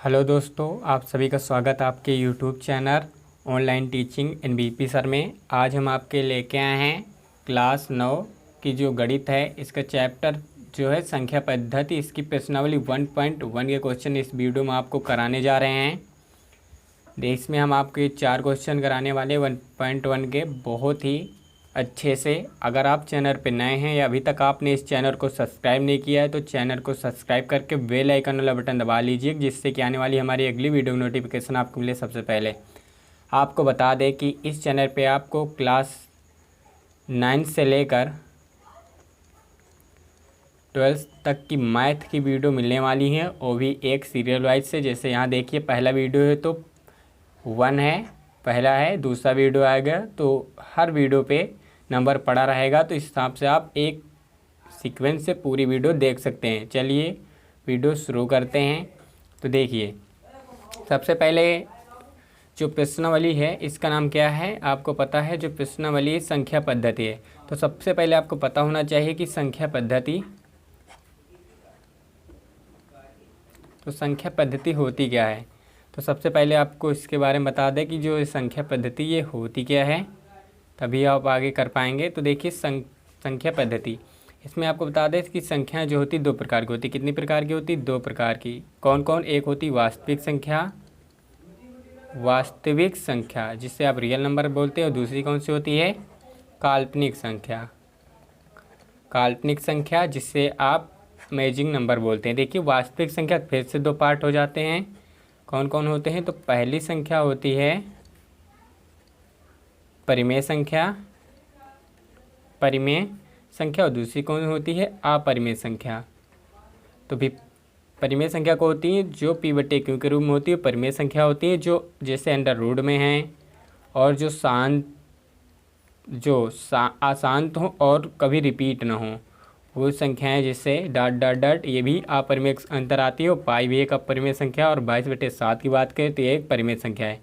Hello दोस्तों, आप सभी का स्वागत है आपके YouTube channel online teaching NBP sir में। आज हम आपके लेके आए हैं क्लास 9 की जो गणित है, इसका चैप्टर जो है संख्या पद्धति, इसकी प्रश्नावली 1.1 के क्वेश्चन इस वीडियो में आपको कराने जा रहे हैं। इसमें हम आपके 4 क्वेश्चन कराने वाले 1.1 के बहुत ही अच्छे से। अगर आप चैनल पर नए हैं या अभी तक आपने इस चैनल को सब्सक्राइब नहीं किया है तो चैनल को सब्सक्राइब करके बेल आइकन वाला बटन दबा लीजिए, जिससे कि आने वाली हमारी अगली वीडियो नोटिफिकेशन आपको मिले सबसे पहले। आपको बता दें कि इस चैनल पे आपको क्लास 9 से लेकर 12 तक की मैथ की वीडियो मिलने वाली है, वो भी एक सीरियल वाइज से। जैसे यहाँ देखिए, पहला वीडियो है तो 1 है, पहला है, दूसरा वीडियो आएगा तो हर वीडियो पे नंबर पड़ा रहेगा, तो इस हिसाब से आप एक सीक्वेंस से पूरी वीडियो देख सकते हैं। चलिए वीडियो शुरू करते हैं। तो देखिए, सबसे पहले जो प्रश्नावली है इसका नाम क्या है आपको पता है। जो प्रश्नावली संख्या पद्धति है, तो सबसे पहले आपको पता होना चाहिए कि संख्या पद्धति होती क्या है। तो सबसे पहले आपको इसके बारे में बता दें कि जो संख्या पद्धति ये होती क्या है, तभी आप आगे कर पाएंगे। तो देखिए, संख्या पद्धति, इसमें आपको बता दें कि संख्या जो होती 2 प्रकार की होती। कितनी प्रकार की होती? 2 प्रकार की। कौन कौन? एक होती वास्तविक संख्या जिससे आप रियल नंबर बोलते हैं, और दूसरी कौन सी होती है? काल्पनिक संख्या जिससे आप इमेजिंग नंबर बोलते हैं। देखिए, वास्तविक संख्या फिर से 2 पार्ट हो जाते हैं। कौन कौन होते हैं? तो पहली संख्या होती है परिमेय संख्या, और दूसरी कौन होती है? अपरिमेय संख्या। तो भी परिमेय संख्या को होती है जो p/q के रूप में होती है। परिमेय संख्या होती है जो जैसे अंडर रूट में है, और जो अशांत हो और कभी रिपीट ना हो, वो संख्याएं जैसे ... ये भी अपरिमेय अंतर आती है। और पाई भी एक अपरिमेय संख्या, और 22/7 की बात करें तो ये एक परिमेय संख्या है।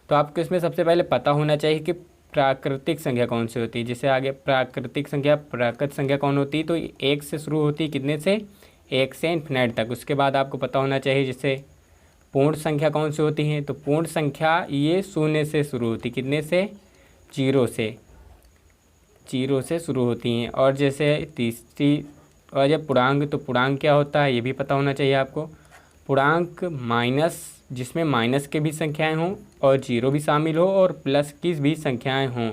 तो आपको इसमें सबसे पहले पता होना चाहिए कि प्राकृतिक संख्या कौन सी होती है। जिससे आगे प्राकृतिक संख्या कौन होती है? तो 1 से शुरू होती है। कितने से? 1 से इन्फिनिट तक। उसके बाद आपको पता होना चाहिए जैसे पूर्ण संख्या कौन सी होती है। तो पूर्ण संख्या ये 0 से शुरू होती। कितने से? 0 से शुरू होती हैं। और जैसे तीसरी, और जब पूर्णांक, तो पूर्णांक क्या होता है ये भी पता होना चाहिए आपको। पूर्णांक माइनस, जिसमें माइनस के भी संख्याएं हों और 0 भी शामिल हो और प्लस की भी संख्याएं हों,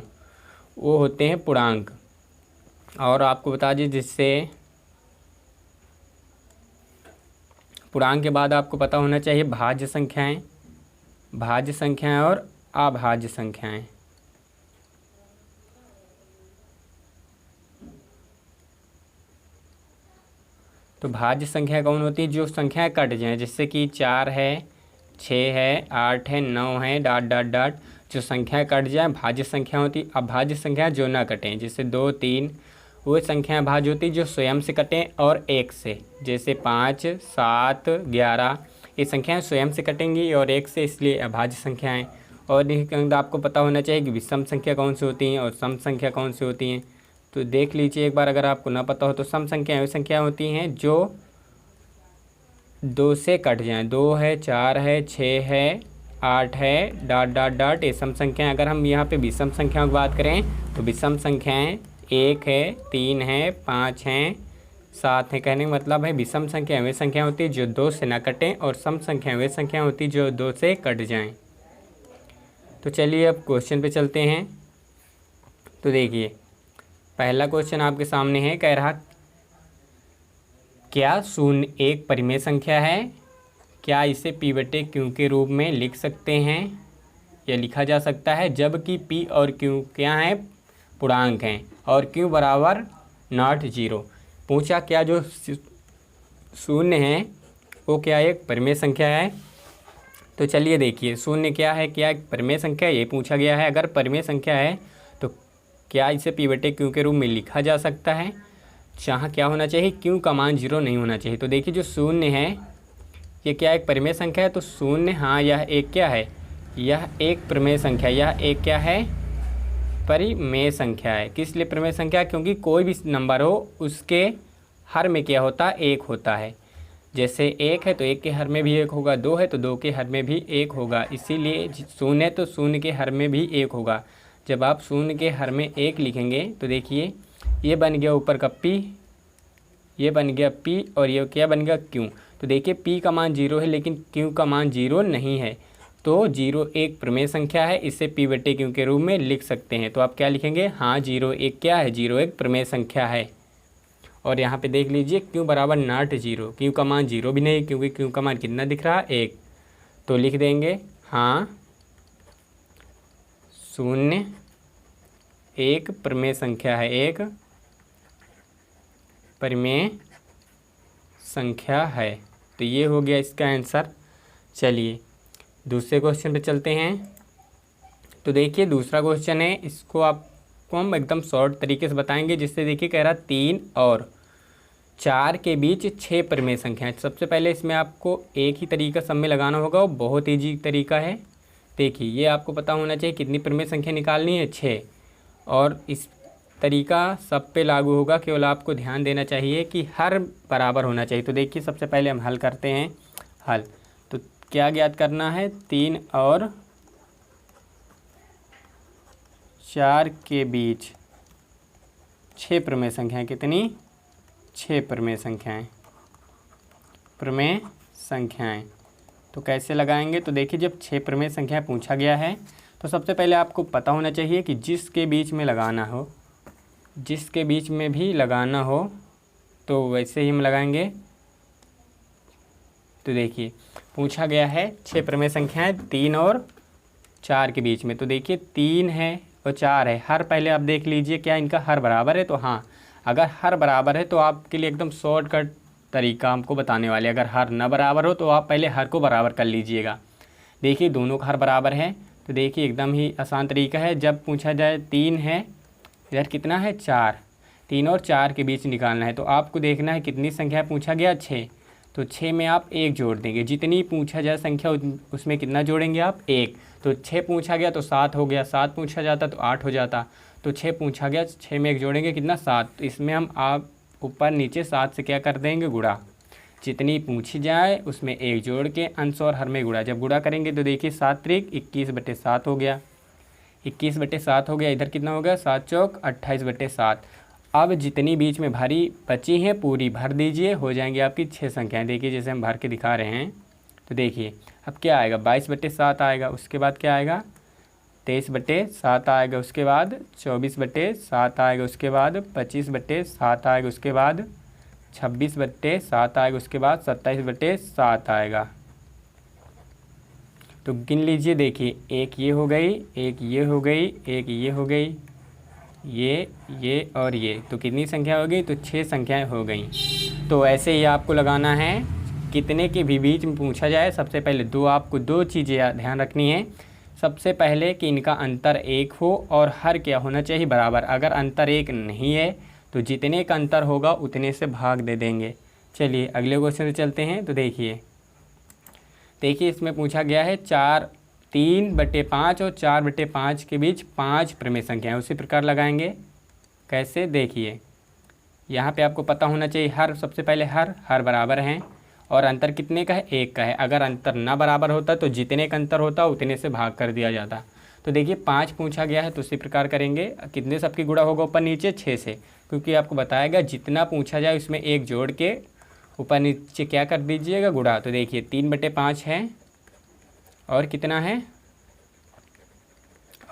वो होते हैं पूर्णांक। और आपको बता दें जिससे पूर्णांक के बाद आपको पता होना चाहिए भाज्य संख्याएं और अभाज्य संख्याएं। तो भाज्य संख्या कौन होती है? जो संख्याएं कट जाएं, जैसे कि 4 है, 6 है, 8 है, 9 है, ... जो संख्याएं कट जाएं भाज्य संख्या होती। अभाज्य संख्या जो ना कटें, जैसे 2, 3, वो संख्याएं भाज्य होती जो स्वयं से कटें और 1 से। जैसे 5, 7, 11, ये संख्याएं स्वयं से कटेंगी और 1 से, इसलिए अभाज्य संख्याएं। और आपको पता होना चाहिए कि विषम संख्या कौन सी होती हैं और सम संख्या कौन सी होती हैं। तो देख लीजिए एक बार, अगर आपको ना पता हो तो सम संख्या वे संख्या होती हैं जो 2 से कट जाएं। 2 है, 4 है, 6 है, 8 है, ... ये सम संख्याएं। अगर हम यहाँ पे विषम संख्याओं की बात करें तो विषम संख्याएं 1 है, 3 है, 5 हैं, 7 है। कहने का मतलब है विषम संख्या वे संख्या होती है जो 2 से ना कटें, और सम संख्या वे संख्या होती है जो 2 से कट जाएं। तो चलिए अब क्वेश्चन पे चलते हैं। तो देखिए, पहला क्वेश्चन आपके सामने है, कह रहा क्या 0 एक परिमेय संख्या है? क्या इसे p/q के रूप में लिख सकते हैं या लिखा जा सकता है, जबकि p और q क्या हैं? पूर्णांक हैं, और q बराबर नॉट 0। पूछा क्या जो 0 है वो क्या एक परिमेय संख्या है? तो चलिए देखिए, 0 क्या है, क्या एक परिमेय संख्या है, ये पूछा गया है। अगर परिमेय संख्या है तो क्या इसे p/q के रूप में लिखा जा सकता है? जहाँ क्या होना चाहिए? q का मान 0 नहीं होना चाहिए। तो देखिए, जो 0 है ये क्या एक परिमेय संख्या है? तो 0, हाँ, यह एक क्या है? यह एक परिमेय संख्या। यह एक क्या है? परिमेय संख्या है। किस लिए परिमेय संख्या? क्योंकि कोई भी नंबर हो उसके हर में क्या होता है? 1 होता है। जैसे 1 है तो 1 के हर में भी 1 होगा, 2 है तो 2 के हर में भी 1 होगा, इसीलिए 0 है तो 0 के हर में भी 1 होगा। जब आप 0 के हर में 1 लिखेंगे तो देखिए ये बन गया ऊपर का p, ये बन गया p और ये क्या बन गया q। तो देखिए p का मान 0 है लेकिन q का मान 0 नहीं है, तो 0 एक प्रमेय संख्या है, इसे p/q के रूप में लिख सकते हैं। तो आप क्या लिखेंगे, हाँ 0 एक क्या है, 0 एक प्रमेय संख्या है। और यहाँ पे देख लीजिए q बराबर नॉट 0, q का मान 0 भी नहीं क्योंकि q का मान कितना दिख रहा है 1, तो लिख देंगे हाँ 0 एक प्रमेय संख्या है, एक प्रमेय संख्या है। तो ये हो गया इसका आंसर। चलिए दूसरे क्वेश्चन पे चलते हैं। तो देखिए दूसरा क्वेश्चन है, इसको आपको हम एकदम शॉर्ट तरीके से बताएंगे, जिससे देखिए कह रहा 3 और 4 के बीच 6 प्रमेय संख्याएं। सबसे पहले इसमें आपको एक ही तरीका सब में लगाना होगा, वो बहुत ईजी तरीका है। देखिए ये आपको पता होना चाहिए कितनी प्रमेय संख्या निकालनी है, 6, और इस तरीका सब पे लागू होगा, केवल आपको ध्यान देना चाहिए कि हर बराबर होना चाहिए। तो देखिए सबसे पहले हम हल करते हैं। हल तो क्या ज्ञात करना है, 3 और 4 के बीच 6 प्रमेय संख्याएं, कितनी 6 प्रमेय संख्याएं, प्रमेय संख्याएं। तो कैसे लगाएंगे, तो देखिए जब 6 प्रमेय संख्याएं पूछा गया है तो सबसे पहले आपको पता होना चाहिए कि जिसके बीच में लगाना हो, जिसके बीच में भी लगाना हो तो वैसे ही हम लगाएंगे। तो देखिए पूछा गया है 6 प्रमेय संख्याएं 3 और 4 के बीच में। तो देखिए 3 है और 4 है, हर पहले आप देख लीजिए क्या इनका हर बराबर है। तो हाँ, अगर हर बराबर है तो आपके लिए एकदम शॉर्टकट तरीका हमको बताने वाले। अगर हर न बराबर हो तो आप पहले हर को बराबर कर लीजिएगा। देखिए दोनों का हर बराबर है, तो देखिए एकदम ही आसान तरीका है। जब पूछा जाए 3 है, इधर कितना है 4, 3 और 4 के बीच निकालना है, तो आपको देखना है कितनी संख्या पूछा गया 6, तो 6 में आप 1 जोड़ देंगे। जितनी पूछा जाए संख्या उसमें कितना जोड़ेंगे आप 1। तो 6 पूछा गया तो 7 हो गया, 7 पूछा जाता तो 8 हो जाता, तो 6 पूछा गया, 6 में 1 जोड़ेंगे कितना 7। तो इसमें हम आप ऊपर नीचे 7 से क्या कर देंगे, गुणा। जितनी पूछी जाए उसमें 1 जोड़ के अंश और हर में गुणा। जब गुणा करेंगे तो देखिए 7 त्रिक 21/7 हो गया, 21/7 हो गया। इधर कितना हो गया 7 चौक 28/7। अब जितनी बीच में भरी बची हैं पूरी भर दीजिए, हो जाएंगी आपकी 6 संख्याएं। देखिए जैसे हम भर के दिखा रहे हैं, तो देखिए अब क्या आएगा 22/7 आएगा, उसके बाद क्या आएगा 23/7 आएगा, उसके बाद 24/7 आएगा, उसके बाद 25/7 आएगा, उसके बाद 26/7 आएगा, उसके बाद 27/7 आएगा। तो गिन लीजिए, देखिए एक ये हो गई, एक ये हो गई, एक ये हो गई, ये और ये, तो कितनी संख्या हो गई, तो 6 संख्याएं हो गई। तो ऐसे ही आपको लगाना है, कितने के भी बीच में पूछा जाए सबसे पहले आपको दो चीज़ें ध्यान रखनी है। सबसे पहले कि इनका अंतर 1 हो और हर क्या होना चाहिए, बराबर। अगर अंतर 1 नहीं है तो जितने का अंतर होगा उतने से भाग दे देंगे। चलिए अगले क्वेश्चन से चलते हैं। तो देखिए इसमें पूछा गया है 3/5 और 4/5 के बीच 5 प्रमेय संख्याएं। उसी प्रकार लगाएंगे, कैसे, देखिए यहाँ पे आपको पता होना चाहिए हर, सबसे पहले हर बराबर हैं और अंतर कितने का है, 1 का है। अगर अंतर ना बराबर होता तो जितने का अंतर होता उतने से भाग कर दिया जाता। तो देखिए 5 पूछा गया है तो उसी प्रकार करेंगे। कितने सबकी गुणा होगा ऊपर नीचे, 6 से, क्योंकि आपको बताएगा जितना पूछा जाए उसमें 1 जोड़ के ऊपर नीचे क्या कर दीजिएगा, गुणा। तो देखिए 3/5 है और कितना है,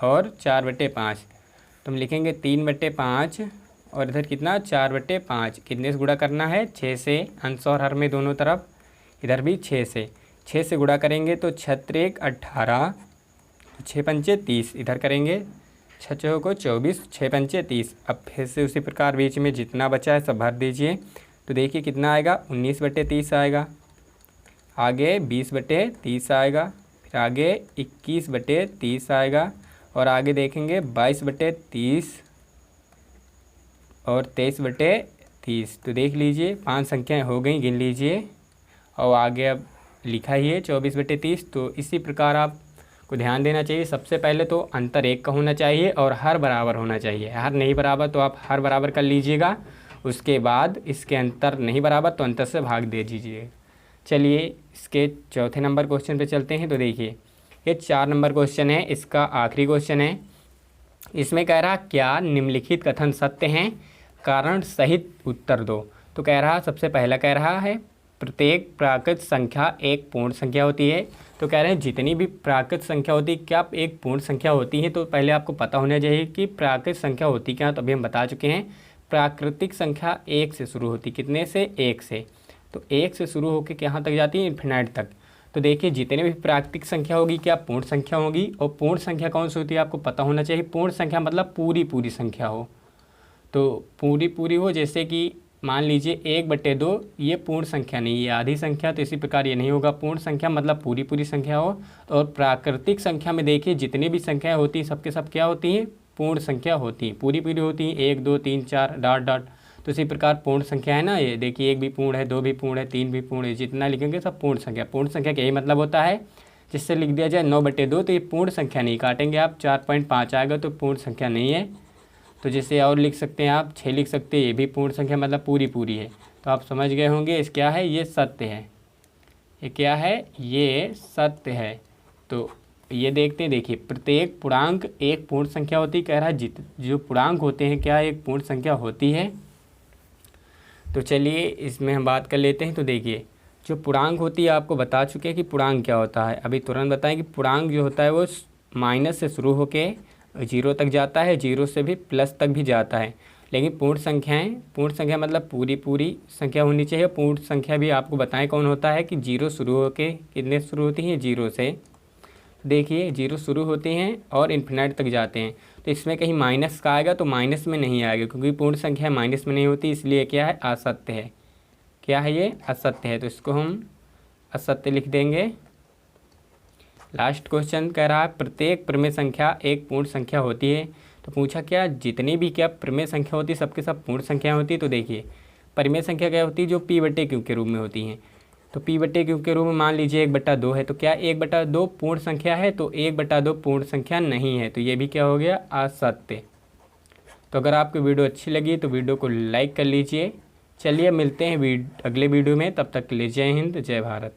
और 4/5, तो हम लिखेंगे 3/5 और इधर कितना 4/5। कितने से गुणा करना है, 6 से, अंश और हर में दोनों तरफ, इधर भी 6 से गुणा करेंगे तो 6 त्रिक 18, 6 पंचे 30, इधर करेंगे 6 चौको 24, 6 पंचे 30। अब फिर से उसी प्रकार बीच में जितना बचा है सब भर दीजिए। तो देखिए कितना आएगा, 19/30 आएगा, आगे 20/30 आएगा, फिर आगे 21/30 आएगा, और आगे देखेंगे 22/30 और 23/30। तो देख लीजिए 5 संख्याएं हो गई, गिन लीजिए। और आगे अब लिखा ही है 24/30। तो इसी प्रकार आपको ध्यान देना चाहिए, सबसे पहले तो अंतर 1 का होना चाहिए और हर बराबर होना चाहिए। हर नहीं बराबर तो आप हर बराबर कर लीजिएगा, उसके बाद इसके अंतर नहीं बराबर तो अंतर से भाग दे दीजिए। चलिए इसके चौथे नंबर क्वेश्चन पे चलते हैं। तो देखिए ये 4 नंबर क्वेश्चन है, इसका आखिरी क्वेश्चन है। इसमें कह रहा क्या निम्नलिखित कथन सत्य हैं, कारण सहित उत्तर दो। तो कह रहा सबसे पहला कह रहा है प्रत्येक प्राकृत संख्या एक पूर्ण संख्या होती है। तो कह रहे हैं जितनी भी प्राकृत संख्या होती है क्या एक पूर्ण संख्या होती है। तो पहले आपको पता होना चाहिए कि प्राकृत संख्या होती क्या, तो अभी हम बता चुके हैं प्राकृतिक संख्या 1 से शुरू होती, कितने से, 1 से। तो 1 से शुरू होकर कहाँ तक जाती है, इन्फिनाइट तक। तो देखिए जितने भी प्राकृतिक संख्या होगी क्या पूर्ण संख्या होगी, और पूर्ण संख्या कौन सी होती है आपको पता होना चाहिए। पूर्ण संख्या मतलब पूरी पूरी संख्या हो, तो पूरी पूरी हो, जैसे कि मान लीजिए 1/2 ये पूर्ण संख्या नहीं, ये आधी संख्या, तो इसी प्रकार ये नहीं होगा। पूर्ण संख्या मतलब पूरी पूरी संख्या हो। और प्राकृतिक संख्या में देखिए जितनी भी संख्याएं होती हैं सबके सब क्या होती हैं, पूर्ण संख्या होती हैं, पूरी पूरी होती हैं, 1 2 3 4 डॉट डॉट। तो इसी प्रकार पूर्ण संख्या है ना, ये देखिए 1 भी पूर्ण है, 2 भी पूर्ण है, 3 भी पूर्ण है, जितना लिखेंगे सब पूर्ण संख्या। पूर्ण संख्या का यही मतलब होता है, जिससे लिख दिया जाए 9/2 तो ये पूर्ण संख्या नहीं, काटेंगे आप 4.5 आएगा तो पूर्ण संख्या नहीं है। तो जैसे और लिख सकते हैं आप 6 लिख सकते हैं, ये भी पूर्ण संख्या मतलब पूरी पूरी है। तो आप समझ गए होंगे इस क्या है, ये सत्य है। ये क्या है, ये सत्य है। तो ये देखते हैं, देखिए प्रत्येक पूर्णांक एक पूर्ण संख्या होती है। कह रहा है जो पूर्णांक होते हैं क्या एक पूर्ण संख्या होती है। तो चलिए इसमें हम बात कर लेते हैं। तो देखिए जो पूर्णांक होती है आपको बता चुके हैं कि पूर्णांक क्या होता है। अभी तुरंत बताएं कि पूर्णांक जो होता है वो माइनस से शुरू होके 0 तक जाता है, 0 से भी प्लस तक भी जाता है। लेकिन पूर्ण संख्या मतलब पूरी पूरी संख्या होनी चाहिए। पूर्ण संख्या भी आपको बताएं कौन होता है कि 0 शुरू होके कितने शुरू होती हैं, 0 से। देखिए 0 शुरू होते हैं और इन्फिनाइट तक जाते हैं। तो इसमें कहीं माइनस का आएगा तो माइनस में नहीं आएगा, क्योंकि पूर्ण संख्या माइनस में नहीं होती, इसलिए क्या है, असत्य है। क्या है ये, असत्य है। तो इसको हम असत्य लिख देंगे। लास्ट क्वेश्चन कह रहा है प्रत्येक परिमेय संख्या एक पूर्ण संख्या होती है। तो पूछा क्या जितनी भी क्या परिमेय संख्या होती है सबके सब पूर्ण संख्या होती है। तो देखिए परिमेय संख्या क्या होती है, जो p/q के रूप में होती हैं। तो p/q के रूप में मान लीजिए 1/2 है, तो क्या 1/2 पूर्ण संख्या है, तो 1/2 पूर्ण संख्या नहीं है। तो ये भी क्या हो गया, असत्य। तो अगर आपको वीडियो अच्छी लगी तो वीडियो को लाइक कर लीजिए। चलिए मिलते हैं अगले वीडियो में, तब तक के लिए जय हिंद जय भारत।